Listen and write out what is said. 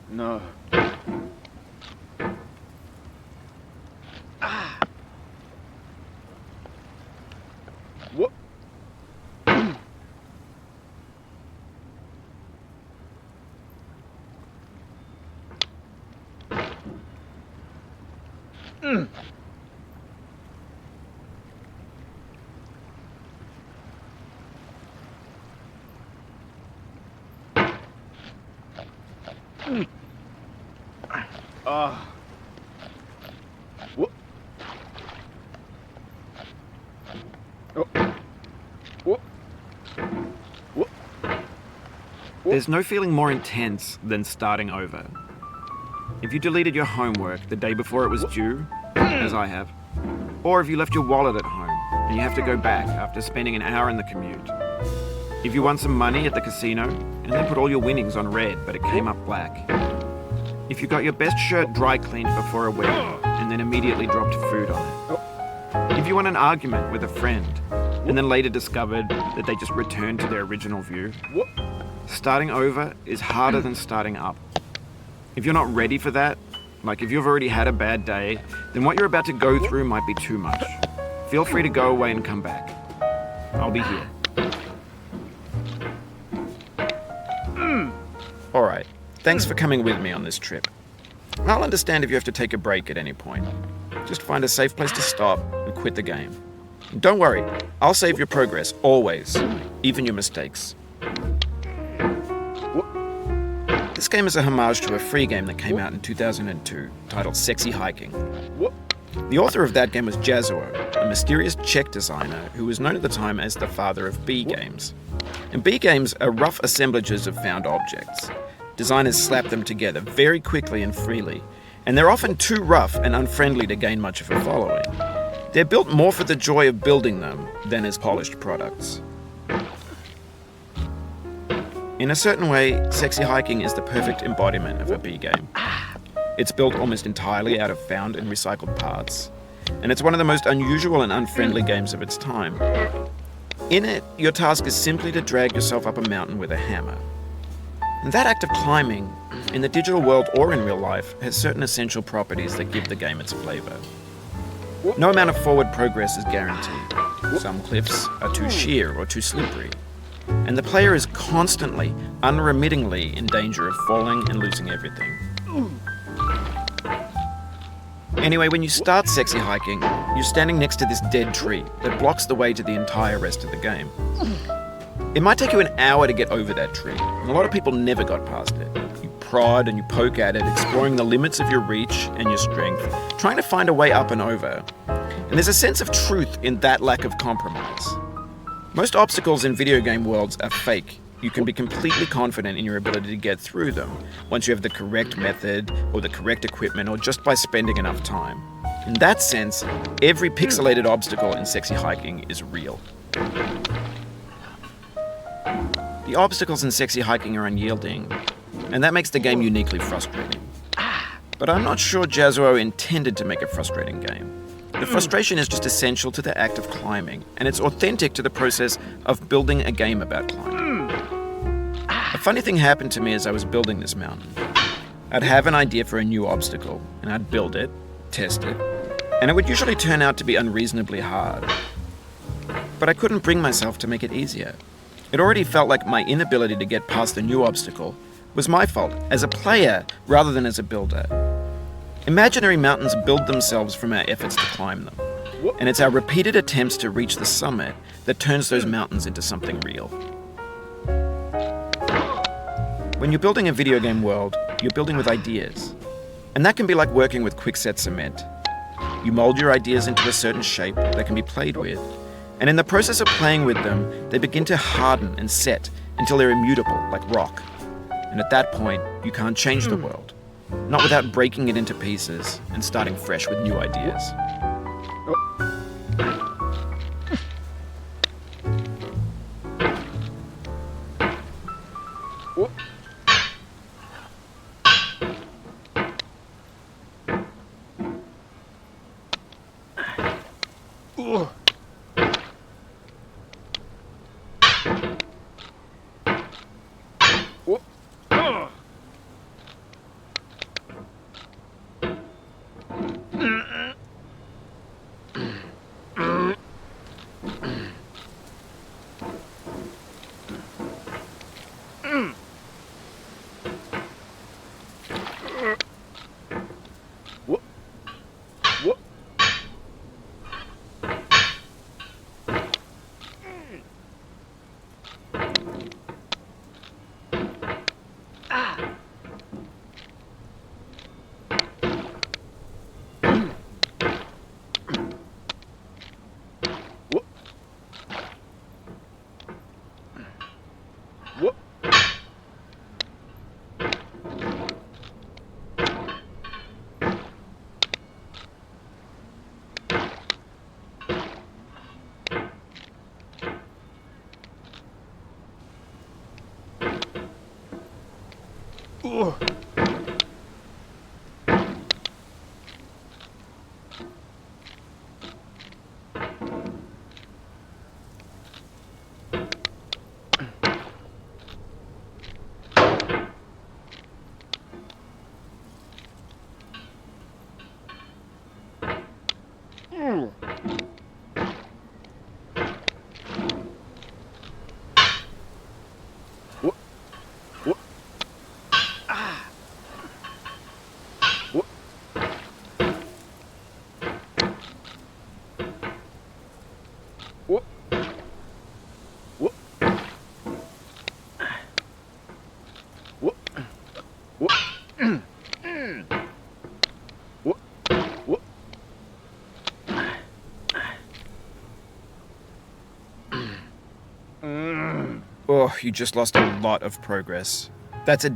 No. What? What? Oh. What? What? There's no feeling more intense than starting over. If you deleted your homework the day before it was due, as I have, or if you left your wallet at home and you have to go back after spending an hour in the commute. If you won some money at the casino and then put all your winnings on red but it came up black. If you got your best shirt dry cleaned before a wedding and then immediately dropped food on it. If you won an argument with a friend and then later discovered that they just returned to their original view. Starting over is harder than starting up. If you're not ready for that, like if you've already had a bad day, then what you're about to go through might be too much. Feel free to go away and come back. I'll be here. Alright, thanks for coming with me on this trip. I'll understand if you have to take a break at any point. Just find a safe place to stop and quit the game. And don't worry, I'll save your progress, always, even your mistakes. This game is a homage to a free game that came out in 2002, titled Sexy Hiking. The author of that game was Jazuo, a mysterious Czech designer who was known at the time as the father of B games. And B games are rough assemblages of found objects. Designers slap them together very quickly and freely, and they're often too rough and unfriendly to gain much of a following. They're built more for the joy of building them than as polished products. In a certain way, Sexy Hiking is the perfect embodiment of a B game. It's built almost entirely out of found and recycled parts, and it's one of the most unusual and unfriendly games of its time. In it, your task is simply to drag yourself up a mountain with a hammer. And that act of climbing, in the digital world or in real life, has certain essential properties that give the game its flavor. No amount of forward progress is guaranteed. Some cliffs are too sheer or too slippery, and the player is constantly, unremittingly in danger of falling and losing everything. Anyway, when you start Sexy Hiking, you're standing next to this dead tree that blocks the way to the entire rest of the game. It might take you an hour to get over that tree, and a lot of people never got past it. You prod and you poke at it, exploring the limits of your reach and your strength, trying to find a way up and over. And there's a sense of truth in that lack of compromise. Most obstacles in video game worlds are fake. You can be completely confident in your ability to get through them once you have the correct method or the correct equipment or just by spending enough time. In that sense, every pixelated obstacle in Sexy Hiking is real. The obstacles in Sexy Hiking are unyielding, and that makes the game uniquely frustrating. But I'm not sure Jazuo intended to make a frustrating game. The frustration is just essential to the act of climbing, and it's authentic to the process of building a game about climbing. A funny thing happened to me as I was building this mountain. I'd have an idea for a new obstacle, and I'd build it, test it, and it would usually turn out to be unreasonably hard. But I couldn't bring myself to make it easier. It already felt like my inability to get past the new obstacle was my fault as a player rather than as a builder. Imaginary mountains build themselves from our efforts to climb them, and it's our repeated attempts to reach the summit that turns those mountains into something real. When you're building a video game world, you're building with ideas, and that can be like working with quickset cement. You mold your ideas into a certain shape that can be played with, and in the process of playing with them, they begin to harden and set until they're immutable, like rock. And at that point, you can't change the world, not without breaking it into pieces and starting fresh with new ideas. Whoa. Whoa. Whoa. Whoa. Whoa. Whoa. Whoa. Whoa. Whoa. Whoa. Whoa. Whoa. Whoa. Whoa. Oh, you just lost a lot of progress. That's a